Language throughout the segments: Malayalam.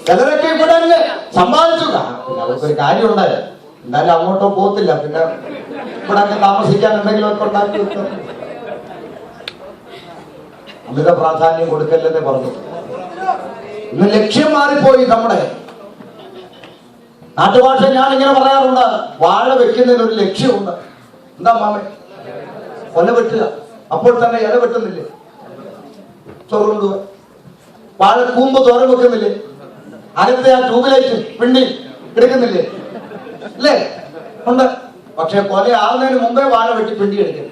ചിലരൊക്കെ ഇവിടെ സമ്പാദിച്ചു. പിന്നെ അവർക്കൊരു കാര്യമുണ്ട്, എന്നാലും അങ്ങോട്ടോ പോകത്തില്ല. പിന്നെ ഇവിടെ അങ്ങ് താമസിക്കാൻ എന്തെങ്കിലുമൊക്കെ ഉണ്ടാക്കി വെക്കും. അമിത പ്രാധാന്യം കൊടുക്കല്ലെന്നേ പറഞ്ഞു. ഇന്ന് ലക്ഷ്യം മാറിപ്പോയി. നമ്മുടെ നാട്ടുഭാഷ ഞാൻ ഇങ്ങനെ പറയാറുണ്ട്, വാഴ വെക്കുന്നതിന് ഒരു ലക്ഷ്യമുണ്ട്. എന്താ മാമേ? കൊല വെട്ടുക, അപ്പോൾ തന്നെ ഇല വെട്ടുന്നില്ലേ? ചോറ് കൊണ്ടുപോവാ. വാഴ കൂമ്പ് തോര വെക്കുന്നില്ലേ? അകത്തെ ആ ട്യൂബ്ലൈറ്റ് പിണ്ടി എടുക്കുന്നില്ലേ? അല്ലേ? ഉണ്ട്. പക്ഷെ കൊല ആവുന്നതിന് മുമ്പേ വാഴ വെട്ടി പിണ്ടി എടുക്കും.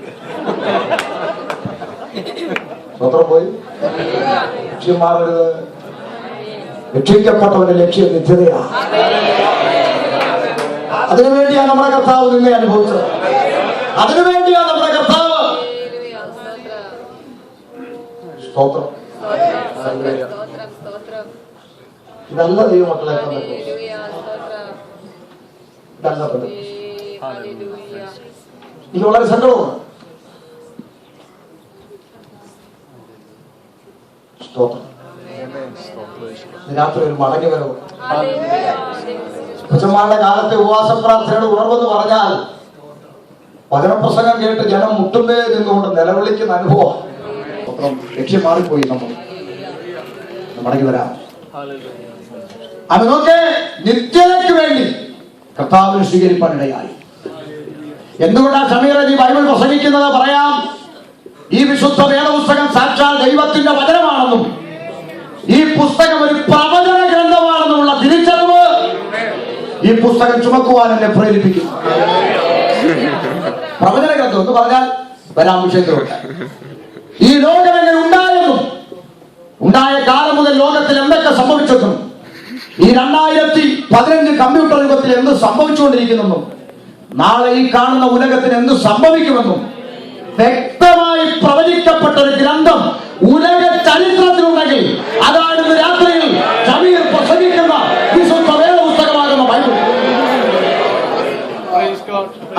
സ്വത്രം പോയി. ലക്ഷ്യം മാറരുത്. രക്ഷിക്കപ്പെട്ടവന്റെ ലക്ഷ്യം നിത്യതയാണ്. അതിനുവേണ്ടിയാണ് നമ്മുടെ കർത്താവ് നിന്നെ അനുഭവിച്ചത്. അതിനുവേണ്ടിയാണ് നമ്മുടെ കർത്താവ്. സ്തോത്രം. ഇതല്ല ദൈവമക്കളെ, എനിക്ക് വളരെ സങ്കടമാണ്. സ്തോത്രം. രാത്രി ഒരു മടങ്ങി വരവ്. കൊച്ചന്മാരുടെ കാലത്തെ ഉപവാസ പ്രാർത്ഥനയുടെ ഉണർവെന്ന് പറഞ്ഞാൽ വചനപ്രസംഗം കേട്ട് ജനം മുട്ടുന്നേ നിന്നുകൊണ്ട് നിലവിളിക്കുന്ന അനുഭവം. ലക്ഷ്യം മാറിപ്പോയി. നമ്മൾ മടങ്ങി വരാം. അതൊക്കെ നിത്യതയ്ക്ക് വേണ്ടി കർത്താവിന് സ്വീകരിപ്പാൻ ഇടയായി. എന്തുകൊണ്ടാണ് ഷമീർ ഈ ബൈബിൾ പ്രസംഗിക്കുന്നത്? പറയാം. ഈ വിശുദ്ധ വേദപുസ്തകം സാക്ഷാൽ ദൈവത്തിന്റെ വചനമാണെന്നും ഈ പുസ്തകം ഒരു പ്രവചന ഗ്രന്ഥമാണെന്നുമുള്ള തിരിച്ചറിവ് ഈ പുസ്തകം ചുമക്കുവാൻ എന്നെ പ്രേരിപ്പിക്കുന്നു. പ്രവചന ഗ്രന്ഥം എന്ന് പറഞ്ഞാൽ വരാൻ വിഷയത്തിലുണ്ട്. ഈ ലോകം എങ്ങനെ ഉണ്ടായെന്നും ഉണ്ടായ കാലം മുതൽ ലോകത്തിൽ എന്തൊക്കെ സംഭവിച്ചെന്നും ഈ 2015 കമ്പ്യൂട്ടർ യുഗത്തിൽ എന്ത് സംഭവിച്ചുകൊണ്ടിരിക്കുന്നെന്നും നാളെ ഈ കാണുന്ന ഉലകത്തിന് എന്ത് സംഭവിക്കുമെന്നും വ്യക്തമായി പ്രവചിക്കപ്പെട്ട ഒരു ഗ്രന്ഥം ഉലക ചരിത്രത്തിലുണ്ടെങ്കിൽ അതാണ് രാത്രിയിൽ ഷമീർ പ്രസംഗിക്കുന്ന വിശുദ്ധ വേദപുസ്തകമാകുന്ന ബൈബിൾ.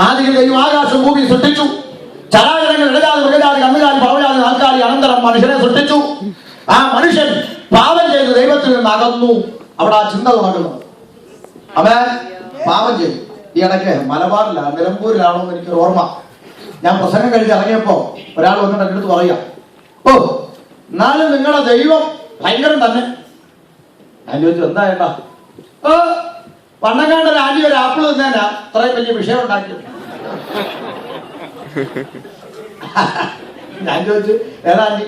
ആദ്യം ദൈവം ആകാശം ഭൂമി സൃഷ്ടിച്ചു. ചരാചരങ്ങൾ ഇടജാതി മൃഗജാതി കന്നുകാലി പറവജാതി നാൽക്കാലി അനന്തരം മനുഷ്യനെ സൃഷ്ടിച്ചു. ആ മനുഷ്യൻ പാപം ചെയ്ത് ദൈവത്തിൽ നിന്ന് അകന്നു. അവിടെ ആ ചിന്ത തുടങ്ങുന്നു. അവൻ പാപം ചെയ്തു. ഈ ഇടയ്ക്ക് മലബാറിലാണ്, നിലമ്പൂരിലാണോ എന്ന് എനിക്കൊരു ഓർമ്മ. ഞാൻ പ്രസംഗം കഴിച്ച് ഇറങ്ങിയപ്പോ ഒരാൾ വന്നിട്ട് എൻ്റെ അടുത്ത് പറയാ, ഓ എന്നാലും നിങ്ങളുടെ ദൈവം ഭയങ്കരം തന്നെ. ഞാൻ ചോദിച്ചു, എന്താ ഏട്ടാ? ഓ പണ്ടങ്ങാണ്ട് ആന്റി ഒരു ആപ്പിൾ തിന്നാനാ ഇത്രയും വലിയ വിഷയം ഉണ്ടാക്കിയത്. ഞാൻ ചോദിച്ചു, ഏതാ ആന്റി?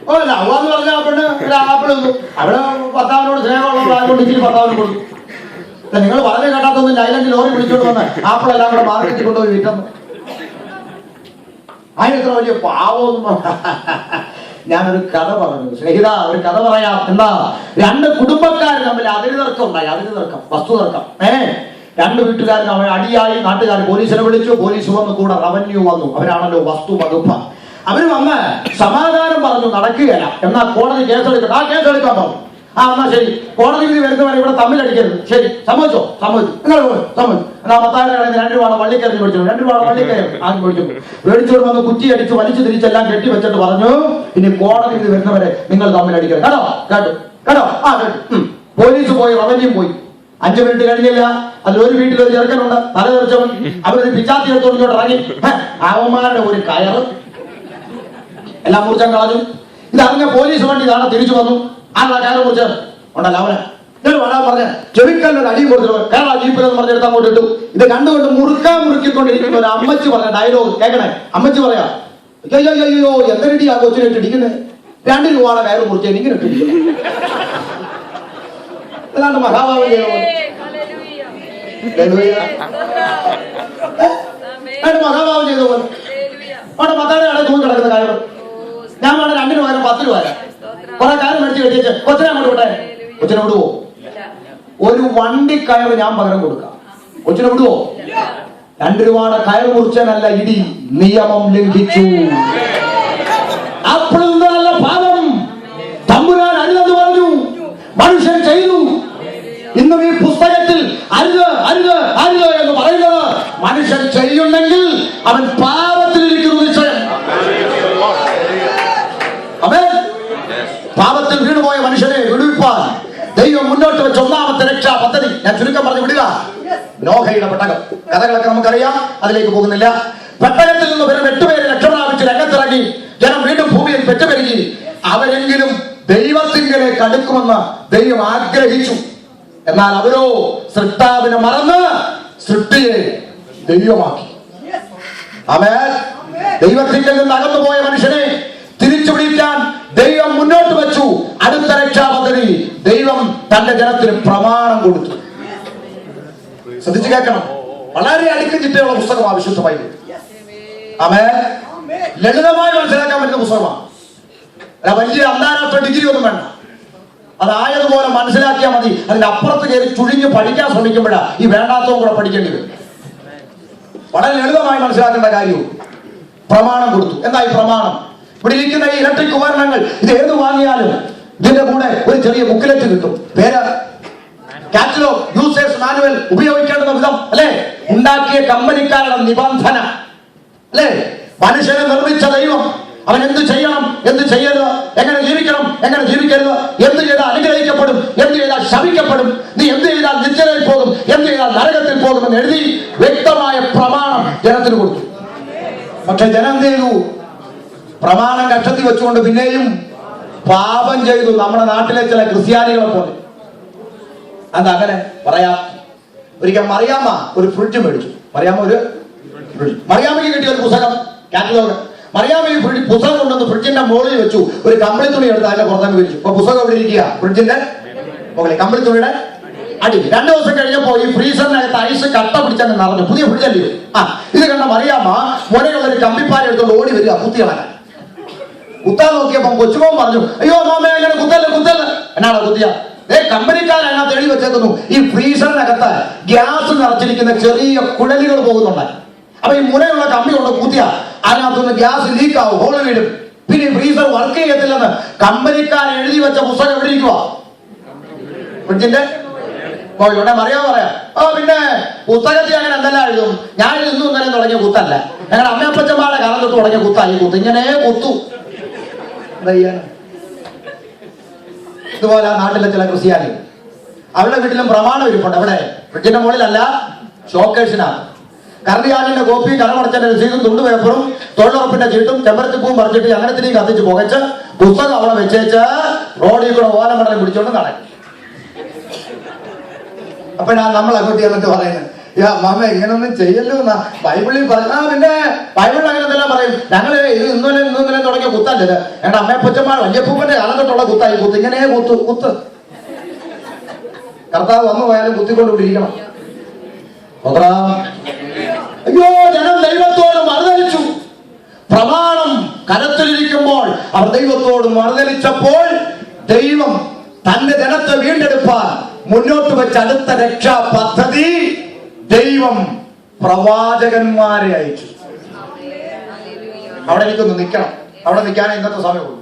ഓ ലവ്വാന്ന് പറഞ്ഞ പെണ്ണ് ഒരു ആപ്പിൾ തിന്നു. അവിടെ ഭർത്താവിനോട് സ്നേഹമുള്ള ആയതുകൊണ്ട് ഇച്ചിരി ഭർത്താവിന് കൊടുത്തു. നിങ്ങൾ വളരെ കേട്ടാത്തൊന്നും ലൈലൻഡ് ലോറി പിടിച്ചോണ്ട് വന്ന് ആപ്പിൾ എല്ലാം കൂടെ മാർക്കറ്റിൽ കൊണ്ടുപോയി വിറ്റന്നു. അതിനെത്ര വലിയ പാവമൊന്നും. ഞാനൊരു കഥ പറഞ്ഞു. സ്നേഹിത, ഒരു കഥ പറയാം. എന്താ? 2 കുടുംബക്കാർ തമ്മിൽ അതിര് തർക്കം ഉണ്ടായി. അതിര് തർക്കം, വസ്തു തർക്കം. 2 വീട്ടുകാരും അവൻ അടിയായി. നാട്ടുകാർ പോലീസിനെ വിളിച്ചു. പോലീസ് വന്നു, കൂടെ റവന്യൂ വന്നു. അവരാണല്ലോ വസ്തു വകുപ്പ്. അവര് വന്ന് സമാധാനം പറഞ്ഞു, നടക്കുകയല്ല. എന്നാൽ കോടതി കേസെടുക്കട്ടെ. ആ കേസെടുക്കാൻ പറഞ്ഞു. ആ എന്നാ ശരി, കോടതി വിധി വരുന്നവരെ ഇവിടെ തമ്മിലടിക്കരുത്. ശരി, സമ്മതിച്ചോ? സമ്മതിച്ചു. നിങ്ങൾ സമ്മതിച്ചു. എന്നാ 10,000 2 രൂപ വള്ളിക്കറി മേടിച്ചു. 2 രൂപ വള്ളിക്കറി ആദ്യം മേടിച്ചു. മേടിച്ചോട് വന്ന് കുറ്റി അടിച്ച് വലിച്ചു തിരിച്ചെല്ലാം കെട്ടി വെച്ചിട്ട് പറഞ്ഞു, ഇനി കോടതി വിധി വരുന്നവരെ നിങ്ങൾ തമ്മിലടിക്കരുത്. കേട്ടോ? കേട്ടോ? കേട്ടോ? ആ കേട്ടു. പോലീസ് പോയി, റവന്യൂ പോയി. 5 മിനിറ്റ് കഴിഞ്ഞില്ല. അതിലൊരു വീട്ടിലൊരു ചെറുക്കനുണ്ട്, തല തെറിച്ചവൻ. അവരൊരു പിച്ചാത്തി എടുത്തോണ്ട് ഇറങ്ങി. അവന്മാരുടെ ഒരു കയറ് എല്ലാം മുറിച്ചാൻ കളഞ്ഞു. ഇതറിഞ്ഞ പോലീസ് വണ്ടി കാണാൻ തിരിച്ചു വന്നു. ആരാ കയറ് മുറിച്ചത്? ഉണ്ടല്ലോ അവനെ. വരാൻ പറഞ്ഞ ചെവിക്കല്ലൊരു അടിയും കൊടുത്തിട്ട് കേരള ജീപ്പിലെന്ന് പറഞ്ഞെടുത്ത് അങ്ങോട്ട് ഇട്ടു. ഇത് കണ്ടുകൊണ്ട് മുറുക്കിക്കൊണ്ടിരിക്കുന്ന ഒരു അമ്മച്ചി പറഞ്ഞ ഡയലോഗ് കേൾക്കണേ. അമ്മച്ചി പറയാ, അയ്യോ എന്തരടി ആ കൊച്ചിനിട്ട് ഇടിക്കുന്നത്? 2 രൂപയുടെ കയറ് മുറിച്ച് ഇങ്ങനെ ഇട്ടിരിക്കുന്നു. ഏതാണ്ട് മഹാഭാവം ചെയ്യണോ? മഹാഭാവം ചെയ്ത പോലെ അവിടെ 10,000 തൂങ്ങി കിടക്കുന്ന കയറ്. ഞാൻ വേണം 2 രൂപ 10 രൂപ കുറെ കാര്യം മേടിച്ച് കെട്ടിച്ച് കൊച്ചിനെ അങ്ങോട്ട് വിട്ടെ. കൊച്ചിനെ വിടുവോ? ഒരു വണ്ടി കയറ് ഞാൻ പകരം കൊടുക്കാം. കൊച്ചിനെ വിടുവോ? 2 രൂപയുടെ കയറ് മുറിച്ചനല്ല ഇടി, നിയമം ലംഘിച്ചു. അപ്പോഴും നല്ല പാപം തമ്പുരാൻ അരുതെന്ന് പറഞ്ഞു, മനുഷ്യൻ ചെയ്തു. ഇന്നും ഈ പുസ്തകത്തിൽ അരുത് അരുത് അരുത് എന്ന് പറയുന്നത് മനുഷ്യൻ ചെയ്യുന്നെങ്കിൽ അവൻ പാപത്തിലിരിക്കുന്നു നിശ്ചയം. ദൈവം മുന്നോട്ട് വെച്ച ഒന്നാമത്തെ രക്ഷാ പദ്ധതി ഞാൻ ചുരുക്കം പറഞ്ഞു വിടുക. നോഹയുടെ പെട്ടകം, കഥകളൊക്കെ നമുക്കറിയാം, അതിലേക്ക് പോകുന്നില്ല. പെട്ടകത്തിൽ നിന്ന് വെറും 8 പേര് രക്ഷപ്രാപിച്ച് രംഗത്തിറങ്ങി. ജനം വീണ്ടും ഭൂമിയിൽ പെറ്റുപെരുകി. അവരെങ്കിലും ദൈവത്തിങ്കലേക്ക് അടുക്കുമെന്ന് ദൈവം ആഗ്രഹിച്ചു. എന്നാൽ അവരോ സൃഷ്ടാവിനെ മറന്ന് സൃഷ്ടിയെ ദൈവമാക്കി. ആമേൻ. ദൈവത്തിൽ നിന്ന് അകന്നുപോയ മനുഷ്യനെ തിരിച്ചു പിടിക്കാൻ ദൈവം മുന്നോട്ട് വെച്ചു അടുത്ത രക്ഷാ പദ്ധതി. ദൈവം തന്റെ ജനത്തിന് പ്രമാണം കൊടുത്തു. ശ്രദ്ധിച്ചു കേൾക്കണം. വളരെ അടുക്കും ചിട്ടയുള്ള പുസ്തകമാണ് വിശുദ്ധ ബൈബിൾ. ആമേൻ. ലളിതമായി മനസ്സിലാക്കാൻ പറ്റുന്ന പുസ്തകമാണ്. വലിയ അന്താരാഷ്ട്ര ഡിഗ്രി ഒന്നും വേണ്ട. അതായതുപോലെ മനസ്സിലാക്കിയാൽ മതി. അതിന്റെ അപ്പുറത്ത് കയറി ചുഴിഞ്ഞ് പഠിക്കാൻ ശ്രമിക്കുമ്പോഴാണ് ഈ വേണ്ടാത്തതും കൂടെ പഠിക്കേണ്ടി വരും. വളരെ ലളിതമായി മനസ്സിലാക്കേണ്ട കാര്യവും. പ്രമാണം കൊടുത്തു. എന്താ ഈ പ്രമാണം? ഇവിടെ ഇരിക്കുന്ന ഈ ഇലക്ട്രിക് ഉപകരണങ്ങൾ, ഇത് ഏത് വാങ്ങിയാലും ഇതിന്റെ കൂടെ ഒരു ചെറിയ ബുക്കിലെറ്റ് കിട്ടും. പേര് കാറ്റലോഗ്, യൂസേഴ്സ് മാനുവൽ, ഉപയോഗിക്കേണ്ടുന്ന വിധം, അല്ലെ? ഉണ്ടാക്കിയ കമ്പനിക്കാരുടെ നിബന്ധന, അല്ലെ? മനുഷ്യനെ നിർമ്മിച്ച ദൈവം അവൻ എന്ത് ചെയ്യണം, എന്ത് ചെയ്യരുത്, എങ്ങനെ ജീവിക്കണം, എങ്ങനെ ജീവിക്കരുത്, എന്ത് ചെയ്താൽ അനുഗ്രഹിക്കപ്പെടും, എന്ത് ചെയ്താൽ ശപിക്കപ്പെടും, നീ എന്ത് ചെയ്താൽ നിത്യതയിൽ പോകും, എന്ത് ചെയ്താൽ നരകത്തിൽ പോകും എന്ന് എഴുതി വ്യക്തമായ പ്രമാണം ജനത്തിന് കൊടുത്തു. പക്ഷെ ജനം എന്ത് ചെയ്തു? പ്രമാണം കക്ഷത്തിൽ വെച്ചുകൊണ്ട് പിന്നെയും പാപം ചെയ്തു. നമ്മുടെ നാട്ടിലെ ചില ക്രിസ്ത്യാനികളെ പോലെ. അത് അങ്ങനെ പറയാം. ഒരിക്കൽ മറിയാമ്മ ഒരു ഫ്രിഡ്ജ് മേടിച്ചു. മറിയാമ്മയ്ക്ക് കിട്ടിയ ഒരു പുസ്തകം, കാറ്റലോഗ്. മറിയാമ്മ ഈ പുസ്തകം കൊണ്ടുവന്ന് ഫ്രിഡ്ജിന്റെ മുകളിൽ വെച്ചു. ഒരു കമ്പിളി തുണി എടുത്ത് അതിന്റെ പുറത്തേക്ക് വിരിച്ചു. അപ്പൊ പുസ്തകം എവിടെ ഇരിക്കുക? ഫ്രിഡ്ജിന്റെ മുകളിൽ, കമ്പിളി തുണിയുടെ അടി. 2 ദിവസം കഴിഞ്ഞപ്പോ ഈ ഫ്രീസറിനകത്ത് ഐസ് കട്ട പിടിച്ചങ്ങ് നിറഞ്ഞു. പുതിയ ഫ്രിഡ്ജല്ലേ. ഇത് കണ്ട മറിയാമ്മ മുനയുള്ള ഒരു കമ്പിപ്പാര എടുത്തോണ്ട് ഓടി വരിക കുത്തികളാൻ. കുത്താൻ നോക്കിയപ്പോ കൊച്ചുമോൻ പറഞ്ഞു, അയ്യോ മാമ എങ്ങനെ കുത്തല്ല. എന്നാണോ കുത്തിയ? കമ്പനിക്കാരൻ അതിനകത്ത് എഴുതി വെച്ചേക്കുന്നു, ഈ ഫ്രീസറിനകത്ത് ഗ്യാസ് നിറച്ചിരിക്കുന്ന ചെറിയ കുഴലുകൾ പോകുന്നുണ്ടായി. അപ്പൊ ഈ മുനയുള്ള കമ്പി കൊണ്ട് കുത്തിയ അതിനകത്തുനിന്ന് ഗ്യാസ് ലീക്ക് ആവും, ഹോള് വീടും. പിന്നെ ഫ്രീസർ വർക്ക് ചെയ്യത്തില്ലെന്ന് കമ്പനിക്കാരൻ എഴുതി വെച്ച പുസ്തകം എവിടെ ഇരിക്കുക? ഫ്രിഡ്ജിന്റെ ഇവിടെ പറയാ. പിന്നെ പുസ്തകത്തിൽ അങ്ങനെ എന്തെല്ലാം എഴുതും? ഞാൻ ഇന്നും ഇന്നലെ തുടങ്ങിയ കുത്തല്ല, ഞങ്ങളുടെ അമ്മയപ്പച്ചന്മാരുടെ കാലം തൊട്ട് തുടങ്ങിയ കുത്തായി. ഇങ്ങനെ കുത്തു. ഇതുപോലെ നാട്ടിലെ ചില ക്രിസ്ത്യാനി, അവരുടെ വീട്ടിലും പ്രമാണം ഇരിപ്പുണ്ട്. അവിടെ ഫ്രിഡ്ജിന്റെ മുകളിലല്ല, ഷോക്കേഴ്സിനാണ്. കറണ്ടിയാലിന്റെ കോപ്പി, കടമടച്ചന്റെ രസീതും, തുണ്ടു പേപ്പറും, തൊഴിലുറപ്പിന്റെ ചീട്ടും, ചെമ്പരത്തിപ്പൂവും പറിച്ചിട്ട് അങ്ങനത്തിനെയും കത്തിച്ച് പുകച്ച് പുസ്തകം അവിടെ വെച്ചേച്ച് റോഡിൽ കൂടെ ഓലമടലം പിടിച്ചോണ്ട് നടക്കും. അപ്പോഴാണ് നമ്മൾ അങ്ങോട്ട് എന്നിട്ട് പറയുന്നത്, മാമ ഇങ്ങനൊന്നും ചെയ്യല്ലോ എന്നാ ബൈബിളിൽ പറഞ്ഞ. പിന്നെ ബൈബിളിൽ അങ്ങനെ എന്തെല്ലാം പറയും? ഞങ്ങള് ഇത് ഇന്നലെ തുടങ്ങിയ കുത്തല്ലത്, ഞങ്ങളുടെ അമ്മയപ്പച്ചന്മാർ വല്യപ്പൂപ്പന്റെ കാലം തൊട്ടുള്ള കുത്തായി. ഇങ്ങനെ കുത്ത്. കർത്താവ് വന്നു പോയാലും കുത്തിക്കൊണ്ടുപിടിക്കണം. അയ്യോ, ജനം ദൈവത്തോട് മറുതലിച്ചു. പ്രമാണം കരത്തിലിരിക്കുമ്പോൾ അവർ ദൈവത്തോട് മറുതലിച്ചപ്പോൾ ദൈവം തന്റെ ജനത്തെ വീണ്ടെടുപ്പാൻ മുന്നോട്ട് വെച്ച അടുത്ത രക്ഷാ പദ്ധതി ദൈവം പ്രവാചകന്മാരെ അയച്ചു. അവിടെ എനിക്കൊന്ന് നിൽക്കണം. അവിടെ നിൽക്കാനേ ഇന്നത്തെ സമയമുള്ളൂ.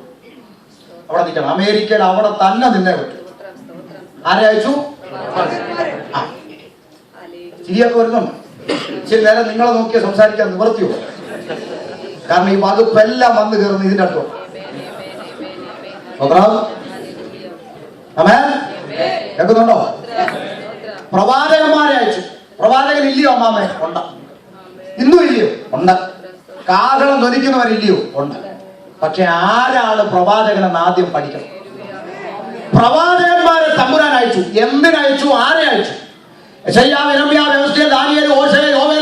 അവിടെ നിൽക്കണം. അമേരിക്കയിൽ അവിടെ തന്നെ നിന്നേ പറ്റും. ആരെ അയച്ചു? ചിരിയൊക്കെ വരുന്നുണ്ട്. ശരി, നേരം നിങ്ങളെ നോക്കിയ സംസാരിക്കാൻ നിവർത്തിയോ? കാരണം ഈ വകുപ്പെല്ലാം വന്നു കയറുന്ന ഇതിന്റെ അടുത്തോ. കേൾക്കുന്നുണ്ടോ? പ്രവാചകന്മാരെ അയച്ചു. പ്രവാചകൻ ഇല്ലയോ അമ്മാമേ? ഉണ്ട്. ഇന്നും ഇല്ലയോ? ഉണ്ട്. കാഹളം ധ്വനിക്കുന്നവരില്ലയോ? ഉണ്ട്. പക്ഷെ ആരാണ് പ്രവാചകനെന്ന് ആദ്യം പഠിക്കണം. പ്രവാചകന്മാരെ തമ്പുരാൻ അയച്ചു. എന്തിനയച്ചു? ആരെ അയച്ചു?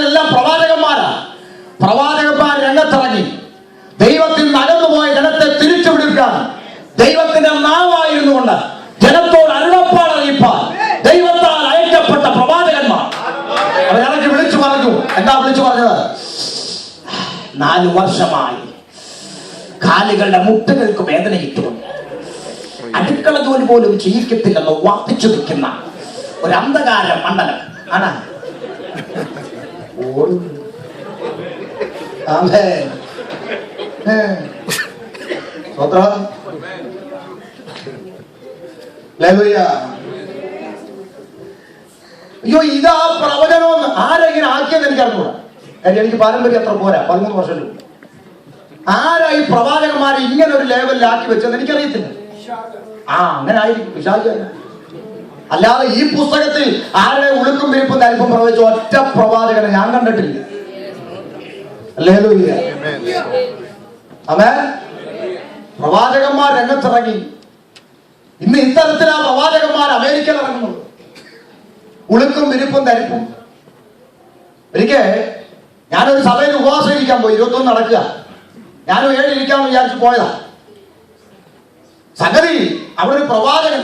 എല്ലാം പ്രവാചകന്മാരാണ്. പ്രവാചകന്മാർ രംഗത്തിറങ്ങി ദൈവത്തിൽ അകന്നുപോയ ജനത്തെ തിരിച്ചുപിടിക്കാൻ ദൈവത്തിന്റെ നാവായിരുന്നു കൊണ്ട് ജനത്തോട് അരുളപ്പാട് അറിയിപ്പാൻ ദൈവത്താൽ അയക്കപ്പെട്ട പ്രവാചകന്മാർ അവരിറങ്ങി വിളിച്ചു പറഞ്ഞു. എന്താ വിളിച്ചു പറഞ്ഞത്? 4 വർഷമായി കാലുകളുടെ മുട്ടുകൾക്ക് വേദനയിട്ടുകൊണ്ട് അടുക്കള ജോലി പോലും ചെയ്യിക്കത്തില്ലെന്ന് വാപ്പിച്ചു നിൽക്കുന്ന ഒരു അന്ധകാര മണ്ഡലം ആണ്. അയ്യോ, ഇതാ പ്രവചനമെന്ന് ആരെങ്ങനെ ആക്കിയെന്ന് എനിക്ക് അറിഞ്ഞൂടാ. എനിക്ക് പാരമ്പര്യം അത്ര പോരാ. 13 വർഷം ആരായി പ്രവാചകന്മാരെ ഇങ്ങനെ ഒരു ലെവലിലാക്കി വെച്ചെന്ന് എനിക്കറിയത്തില്ല. അങ്ങനെ ആയിരിക്കും. അല്ലാതെ ഈ പുസ്തകത്തിൽ ആരുടെ ഉളുക്കും വിരിപ്പും തരിപ്പും പ്രവചിച്ച ഒറ്റ പ്രവാചകനെ ഞാൻ കണ്ടിട്ടില്ല. ഹല്ലേലൂയ. ആമേൻ. പ്രവാചകന്മാർ രംഗത്തിറങ്ങി. ഇന്ന് ഇത്തരത്തിലാ പ്രവാചകന്മാർ അമേരിക്കയിൽ ഇറങ്ങുന്നത്. ഉളുക്കും വിരിപ്പും ധരിപ്പും. ഒരിക്കൽ ഞാനൊരു സഭയിൽ ഉപവാസം ഇരിക്കാൻ പോയി. 21 നടക്കുക. ഞാനും 7 ഇരിക്കാമെന്ന് വിചാരിച്ചു പോയതാ. സംഗതി അവിടെ ഒരു പ്രവാചകൻ,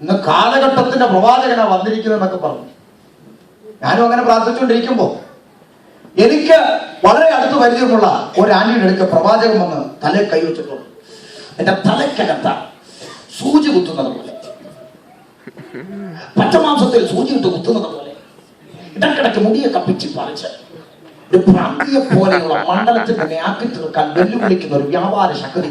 ഇന്ന് കാലഘട്ടത്തിന്റെ പ്രവാചകനാ വന്നിരിക്കുന്നതെന്നൊക്കെ പറഞ്ഞു. ഞാനും അങ്ങനെ പ്രാർത്ഥിച്ചുകൊണ്ടിരിക്കുമ്പോ എനിക്ക് വളരെ അടുത്ത് പരിചയമുള്ള ഒരു ആന്റിയുടെ അടുക്ക പ്രവാചകൻ വന്ന് തലേ കൈ വെച്ചിട്ടുണ്ട്. എന്റെ തലക്കകത്ത സൂചി കുത്തുന്നത് പോലെ, പച്ചമാംസത്തിൽ സൂചി ഇട്ട് കുത്തുന്നത് പോലെ, ഇടക്കിടക്ക് മുടിയെ കപ്പിച്ച് പറിച്ച് ഒരു ഭ്രാന്തിയെ പോലെയുള്ള മണ്ഡലത്തിൽ തന്നെ ആക്കി തീർക്കാൻ വെല്ലുവിളിക്കുന്ന ഒരു വ്യാപാര ശക്തി.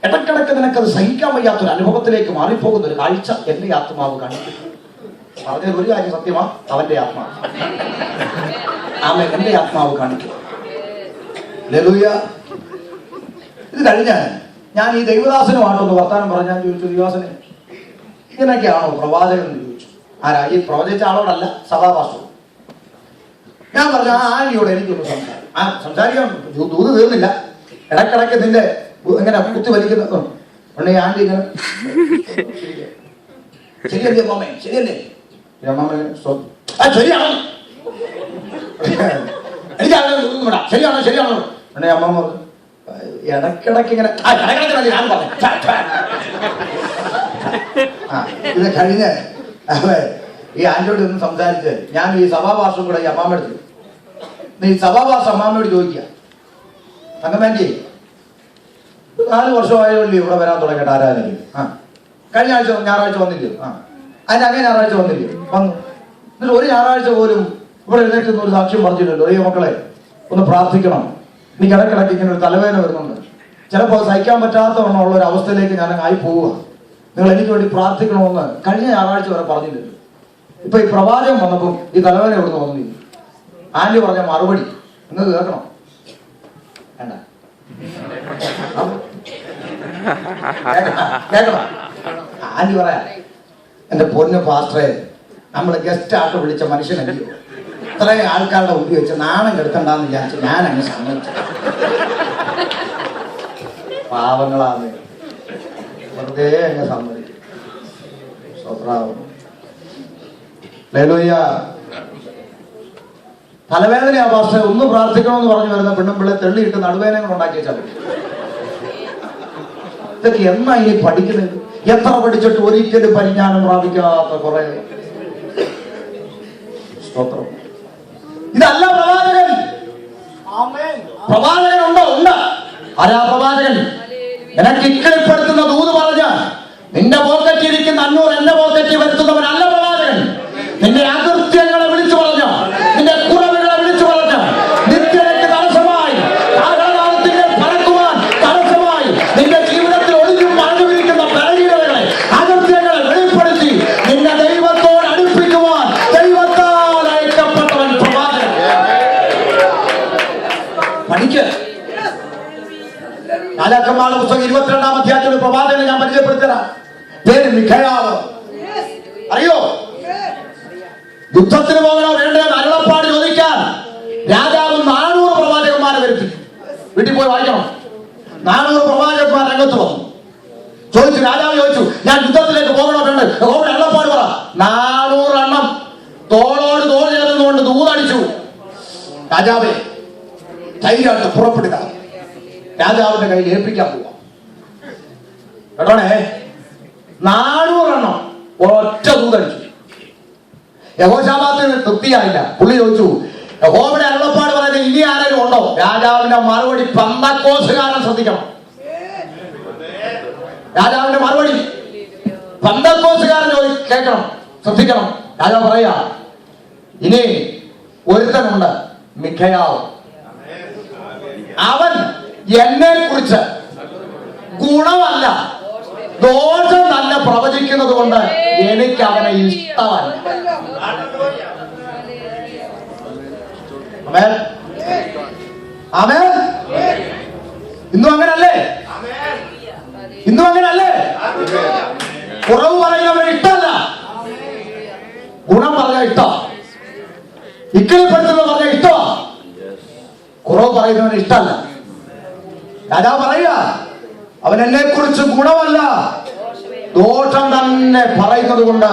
ഇടക്കിടക്ക് നിനക്കത് സഹിക്കാൻ വയ്യാത്തൊരു അനുഭവത്തിലേക്ക് മാറിപ്പോകുന്ന ഒരു കാഴ്ച എന്റെ ആത്മാവ് കാണിക്കും. പറഞ്ഞത് ഒരു കാര്യം സത്യമാ, അവന്റെ ആത്മാവ് എന്റെ ആത്മാവ് കാണിക്കും. ഹല്ലേലൂയ. ഇത് കഴിഞ്ഞ് ഞാൻ ഈ ദൈവദാസനുമായിട്ടൊന്ന് വർത്താനം പറഞ്ഞാൽ ചോദിച്ചു, ദൈവദാസനെ ഇങ്ങനെയൊക്കെയാണോ പ്രവാചകൻ എന്ന് ചോദിച്ചു. ആരാ? ഈ പ്രവചിച്ച ആളോടല്ല, സഭാപാസ്റ്റർ. ഞാൻ പറഞ്ഞു, ആ ആന്റിയോട് എനിക്കൊന്ന് സംസാരിക്കാൻ ദൂത് തീർന്നില്ല. ഇടക്കിടക്ക് നിന്റെ ഇങ്ങനെ കുത്തി വലിക്കുന്ന ഉടനെ ആന്റി ഇങ്ങനെ ശരിയല്ലേ അമ്മാമേ, ശരിയല്ലേ അമ്മാമ, ശരിയാണോ എനിക്ക് ശരിയാണോ ശരിയാണോ ഉടനെ അമ്മാമ ഇടക്കിടക്ക് ഇങ്ങനെ ഞാൻ പറഞ്ഞു. ഇത് കഴിഞ്ഞ് ഈ ആന്റിയോട് ഒന്ന് സംസാരിച്ച് ഞാൻ ഈ സഭാഭാഷം കൂടെ ഈ അമ്മാമ്മ എടുത്തു. ഈ സഭാഭാഷം അമ്മാമ്മയോട് ചോദിക്കുക, തങ്കമാൻറ്റി 4 വർഷമായല്ലേ ഇവിടെ വരാൻ തുടങ്ങിയിട്ട് ആരാധനയ്ക്ക്? കഴിഞ്ഞ ആഴ്ച ഞായറാഴ്ച വന്നില്ലയോ? അതിന് അങ്ങനെ ഞായറാഴ്ച വന്നില്ലയോ? വന്നു. എന്നിട്ട് ഒരു ഞായറാഴ്ച പോലും ഇവിടെ എഴുന്നേറ്റ് ഒരു സാക്ഷ്യം പറഞ്ഞില്ലല്ലോ. ഈ മക്കളെ ഒന്ന് പ്രാർത്ഥിക്കണം, എനിക്ക് ഇടയ്ക്കിടയ്ക്ക് ഇങ്ങനെ ഒരു തലവേദന വരുന്നുണ്ട്, ചിലപ്പോൾ സഹിക്കാൻ പറ്റാത്തവണ്ണം ഉള്ള ഒരു അവസ്ഥയിലേക്ക് ഞാൻ ആയി പോവുക, നിങ്ങൾ എനിക്ക് വേണ്ടി പ്രാർത്ഥിക്കണമെന്ന് കഴിഞ്ഞ ഞായറാഴ്ച വരെ പറഞ്ഞില്ലല്ലോ. ഇപ്പൊ ഈ പ്രവാചകം വന്നപ്പം ഈ തലവേദന എവിടുന്ന് വന്നില്ല. ആന്റി പറഞ്ഞ മറുപടി നിങ്ങൾക്ക് കേൾക്കണം. വേണ്ട, കേൾക്കണം. ആന്റി പറയാ, എന്റെ പൊന്നു പാസ്റ്ററെ, നമ്മള് ഗസ്റ്റ് ആയിട്ട് വിളിച്ച മനുഷ്യനല്ലയോ, ഇത്രയും ആൾക്കാരുടെ മുമ്പിൽ വെച്ച് നാണം കെടുക്കണ്ടെന്ന് വിചാരിച്ചു ഞാൻ അങ്ങ് സമ്മതിച്ചു. പാവങ്ങളാണ്, വെറുതെ അങ്ങ് സമ്മതിക്കും. സ്വപ്രാവം. ഹല്ലേലൂയ. തലവേദനയാ പാസ്റ്ററെ, ഒന്ന് പ്രാർത്ഥിക്കണമെന്ന് പറഞ്ഞു വരുന്ന പെണ്ണും പിള്ളെ തെള്ളിയിട്ട് നടുവേദന ഉണ്ടാക്കി വെച്ചാൽ ഇതൊക്കെ എന്നാ ഇനി പഠിക്കുന്നത്? എത്ര പഠിച്ചിട്ട് ഒരിക്കലും പരിജ്ഞാനം പ്രാപിക്കാത്ത കുറെ. സ്തോത്രം. ഇതല്ല പ്രവാചകൻ. പ്രവാചകൻ ഉണ്ടോ? ഉണ്ട്. ആരാ പ്രവാചകൻ? നിനക്ക് ഇക്കൽപ്പെടുത്തുന്ന ദൂത് പറഞ്ഞ നിന്റെ പോക്കറ്റിൽ ഇരിക്കുന്ന 500 എന്റെ പോക്കറ്റിൽ വരുത്തുന്നവനല്ല പ്രവാചകൻ. നിന്റെ അകൃത്യങ്ങളെ വിളിച്ചു പറഞ്ഞ, നിന്റെ കുറവുകളെ വിളിച്ചു പറഞ്ഞ, നിത്യതയ്ക്ക് തടസ്സമായി പറക്കുവാൻ തടസ്സമായി നിന്റെ ജീവിതത്തിൽ ഒളിഞ്ഞും മറഞ്ഞുവിരിക്കുന്ന ബലഹീനതകളെ, അകൃത്യങ്ങളെ വെളിപ്പെടുത്തി നിന്റെ ദൈവത്തോട് അടുപ്പിക്കുവാൻ ദൈവത്താൽ അയക്കപ്പെട്ടവൻ പ്രവാചകൻ. പഠിക്ക്. രാജാക്കന്മാരുടെ പുസ്തകം 22-ാം അധ്യായത്തിൽ പ്രവാചകനെ ഞാൻ പരിചയപ്പെടുത്തരാം. പേര് മിഖയാവ്. അറിയോ? യുദ്ധത്തിന് പോകണോ വേണ്ടോ അരുളപ്പാട് ചോദിക്കാൻ രാജാവ് 400 പ്രവാചകന്മാരെ വരുത്തി. വീട്ടിൽ പോയി വായിക്കണം. 400 പ്രവാചകന്മാർ രംഗത്ത് വന്നു. ചോദിച്ചു, രാജാവ് ചോദിച്ചു, ഞാൻ യുദ്ധത്തിലേക്ക് പോകണോ വേണ്ട? അരുളപ്പാട് പറ. 400 എണ്ണം തോളോട് തോൾ ചേർന്നുകൊണ്ട് ദൂതടിച്ചു. രാജാവേ, ധൈര്യമായിട്ട് പുറപ്പെടുക, രാജാവിന്റെ കയ്യിൽ ഏൽപ്പിക്കാൻ പോവാം. കേട്ടോണേ, 400 എണ്ണം ഒറ്റ ദൂതടിച്ചു. യഹോശാഫാത്തിന് തൃപ്തിയായില്ല. പുള്ളി ചോദിച്ചു, യഹോവയുടെ അരുളപ്പാട് പറയുന്നത് ഇനി ആരെങ്കിലും ഉണ്ടോ? രാജാവിന്റെ മറുപടി പെന്തക്കോസ്തുകാരൻ ശ്രദ്ധിക്കണം. രാജാവിന്റെ മറുപടി പെന്തക്കോസ്തുകാരൻ കേൾക്കണം, ശ്രദ്ധിക്കണം. രാജാവ് പറയാ, ഇനി ഒരുത്തനുണ്ട്, മിഖയാവ്. അവൻ എന്നെ കുറിച്ച് ഗുണമല്ല ദോഷം തന്നെ പ്രവചിക്കുന്നത് കൊണ്ട് എനിക്ക് അവനെ ഇഷ്ടമല്ല. ആമേൻ. ആമേൻ. ഇന്നും അങ്ങനല്ലേ? ഇന്നും അങ്ങനല്ലേ? കുറവ് പറയുന്നവന് ഇഷ്ടമല്ല. ഇക്കിളിപ്പെടുത്തുന്നത് പറഞ്ഞാൽ ഇഷ്ടമാ, കുറവ് പറയുന്നവന് ഇഷ്ടമല്ല. രാജാവ് പറയുക, അവൻ എന്നെ കുറിച്ച് ഗുണമല്ല ദോഷം തന്നെ പറയുന്നത് കൊണ്ട്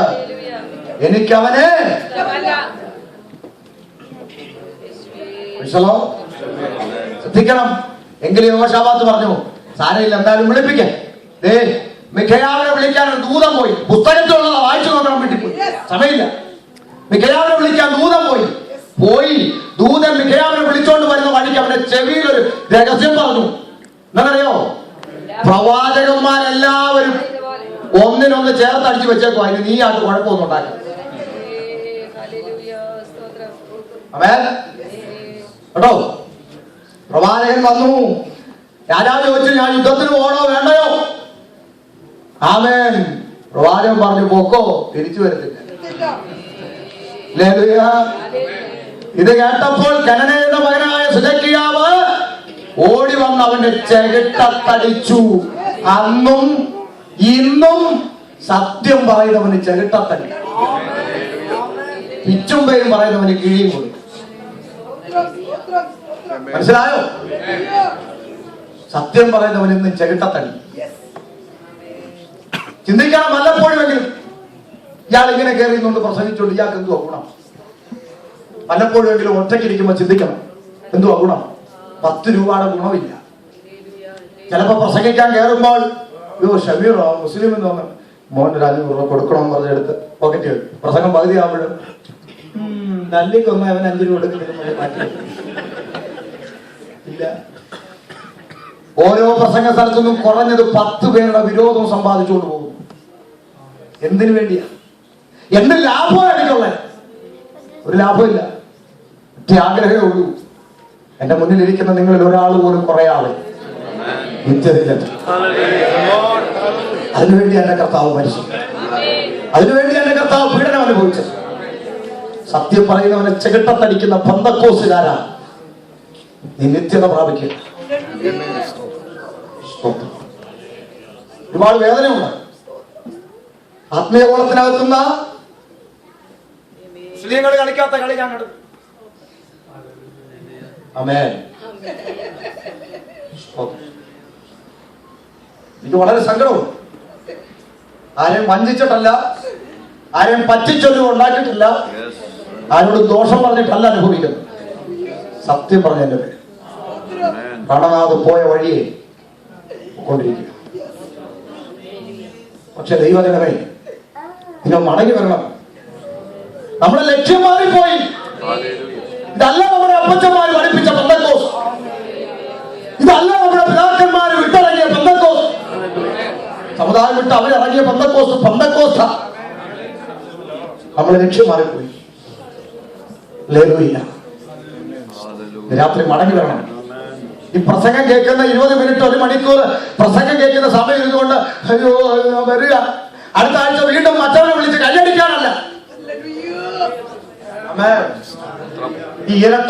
എനിക്ക് അവനെ ശ്രദ്ധിക്കണം. എങ്കിലും യോശാഫാത്ത് പറഞ്ഞു, സാരയില്ല, എന്തായാലും വിളിപ്പിക്കാം. മിഖയാവിനെ വിളിക്കാൻ ദൂതം പോയി. പുസ്തകത്തിലുള്ളതാ, വായിച്ചു നോക്കണം, വീട്ടിൽ പോയി, സമയമില്ല. മിഖയാവിനെ വിളിക്കാൻ ദൂതം പോയി ദൂതൻ മിഖയാവിനെ വിളിച്ചോണ്ട് വരുന്ന വഴിക്ക് അവന്റെ ചെവിയിൽ ഒരു രഹസ്യം പറഞ്ഞു. എന്നറിയോ? പ്രവാചകന്മാരെല്ലാവരും ഒന്നിനൊന്ന് ചേർത്തടിച്ചു വെച്ചേക്കോ, അതിന് നീ ആയിട്ട് കുഴപ്പമൊന്നും ഉണ്ടാക്കാം. കേട്ടോ? പ്രവാചകൻ വന്നു, രാജാവ് ചോദിച്ചു, ഞാൻ യുദ്ധത്തിന് പോകണോ വേണ്ടയോ? ആമേൻ. പ്രവാചകൻ പറഞ്ഞു, പോക്കോ, തിരിച്ചു വരത്തില്ല. ഇത് കേട്ടപ്പോൾ കനനയുടെ മകനായ സിദെക്കീയാവ് ഓടി വന്ന് അവന്റെ ചെകിട്ടത്തടിച്ചു. അന്നും ഇന്നും സത്യം പറയുന്നവന് ചെകിട്ടത്തടി, പിച്ചുമ്പയും പറയുന്നവന് കിഴിയും കൊടുക്കും. മനസ്സിലായോ? സത്യം പറയുന്നവൻ ഇന്നും ചെകിട്ടത്തടി. ചിന്തിക്കണം, വല്ലപ്പോഴുമെങ്കിലും ഇയാൾ ഇങ്ങനെ കയറി നിന്നുകൊണ്ട് പ്രസംഗിച്ചുകൊണ്ട് ഇയാൾക്ക് എന്തുവാ ഗുണം? വല്ലപ്പോഴുമെങ്കിലും ഒറ്റയ്ക്കിരിക്കുമ്പോൾ ചിന്തിക്കണം, എന്തുവാ ഗുണം? 10 രൂപയുടെ ഗുണമില്ല. ചിലപ്പോ പ്രസംഗിക്കാൻ കയറുമ്പോൾ, ഷമീറോ മുസ്ലിം എന്ന് തോന്നുന്നു, മോൻ്റെ 500 രൂപ കൊടുക്കണമെന്ന് പറഞ്ഞെടുത്ത് പോക്കറ്റ് വെക്കും. പ്രസംഗം പകുതിയാവുമ്പോഴും നല്ലിക്കൊന്ന് അവൻ 5 രൂപ കൊടുക്കുന്നതിന് മാറ്റി ഇല്ല. ഓരോ പ്രസംഗ സ്ഥലത്തുനിന്നും കുറഞ്ഞത് 10 പേരുടെ വിരോധവും സമ്പാദിച്ചുകൊണ്ട് പോകും. എന്തിനു വേണ്ടിയാ? എന്ത് ലാഭമാണ് എനിക്കുള്ളത്? ഒരു ലാഭമില്ല. ഒറ്റ ആഗ്രഹമേ ഉള്ളൂ, എന്റെ മുന്നിലിരിക്കുന്ന നിങ്ങളിൽ ഒരാൾ പോലും കുറെ ആള് നിത്യതയില്ല. അതിനുവേണ്ടി എന്റെ കർത്താവ് മരിച്ചു, അതിനുവേണ്ടി എന്റെ കർത്താവ് പീഡനം അനുഭവിച്ചത്. സത്യം പറയുന്നവനെ ചെകിട്ടത്തടിക്കുന്ന പെന്തക്കോസ്തുകാരാ, നീ നിത്യത പ്രാപിക്കുക. ഒരുപാട് വേദനയുണ്ട്. ആത്മീയ കോളത്തിനകത്തുന്ന മുസ്ലിങ്ങൾ കളിക്കാത്ത കളി ഞാൻ കണ്ടു. ആമേൻ. എനിക്ക് വളരെ സങ്കടമുണ്ട്. ആരെയും വഞ്ചിച്ചിട്ടല്ല, ആരെയും പറ്റിച്ചൊല്ലും ഉണ്ടാക്കിയിട്ടില്ല, ആരോട് ദോഷം പറഞ്ഞിട്ടല്ല അനുഭവിക്കുന്നത്. സത്യം പറഞ്ഞ എന്റെ പേര് പ്രണനാഥ് പോയ വഴിയെ കൊണ്ടിരിക്കുക. പക്ഷെ ദൈവജനമേ, നിങ്ങൾ മടങ്ങി വരണം. നമ്മുടെ ലക്ഷ്യം മാറിപ്പോയി. ഇതല്ല നമ്മുടെ അപ്പച്ചന്മാർ പഠിപ്പിച്ച പെന്തക്കോസ്ത്, ഇതല്ല നമ്മുടെ പിതാക്കന്മാർ വിട്ടിറങ്ങിയ പെന്തക്കോസ്ത്, സമുദായം വിട്ട് അവരിറങ്ങിയ പെന്തക്കോസ്ത. നമ്മുടെ ലക്ഷ്യം മാറിപ്പോയി. ഹല്ലേലൂയ. രാത്രി മടങ്ങി വരണം. ഈ പ്രസംഗം കേൾക്കുന്ന 20 മിനിറ്റ് 1 മണിക്കൂർ പ്രസംഗം കേൾക്കുന്ന സമയം ഇരുന്നുകൊണ്ട് അയ്യോ വരിക, അടുത്ത ആഴ്ച വീണ്ടും മറ്റവനെ വിളിച്ച് കൈയടിക്കാനല്ല. ഈ ഇരട്ട